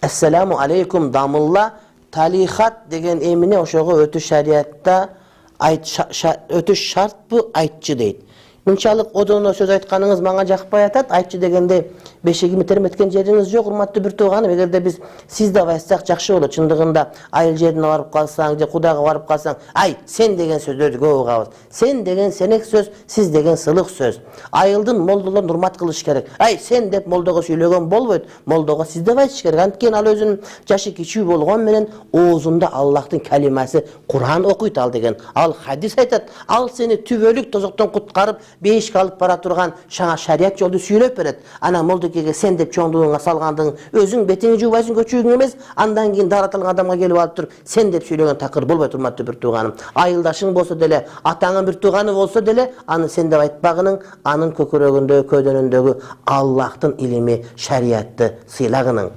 Esselamu aleykum damılla talihat degen emine oşoğu ötüş şariatta ötüş şart bu aytçı deydi. Мынчалык одоно сөз айтканыңыз мага жакпай атат. Айтчы дегенде бешегими терметкен жериңиз жок, урматтуу бир тууганым. Эгерде биз сизди айтсак жакшы болот. Чындыгында айыл жерине барып калсаң же Кудайга барып калсаң, ай, сен деген сөздөрдү көп угабыз. Сен деген сенек сөз, сиз деген сылык сөз. Айылдын молдолорун урмат кылыш керек. Ай, сен деп молдого сүйлөгөн болбойт. Молдого сиз деп айтыш керек. Анткени ал өзүнүн жашы кичүү болгон менен оозунда Аллахтын калимасы Кур'ан окуйт ал деген. Ал хадис айтат. Ал сени түбөлүк тозоктон куткарып бейишке алып бара турган шаңа шарият жолду сүйлөп берет. Ана молдокеге сен деп чоңдугуңа салгандың өзүң бетиңи жуубайсың, көчүгүң эмес, андан кийин даратылган адамга келип алып туруп сен деп сүйлөгөн такыр болбойт, урматтуу бир тууганым. Айылдашың болсо деле, атаңын бир тууганы болсо деле, аны сен деп айтпагының, анын көкүрөгүндөгү, көдөнүндөгү Аллахтын илими, шариятты сыйлагының.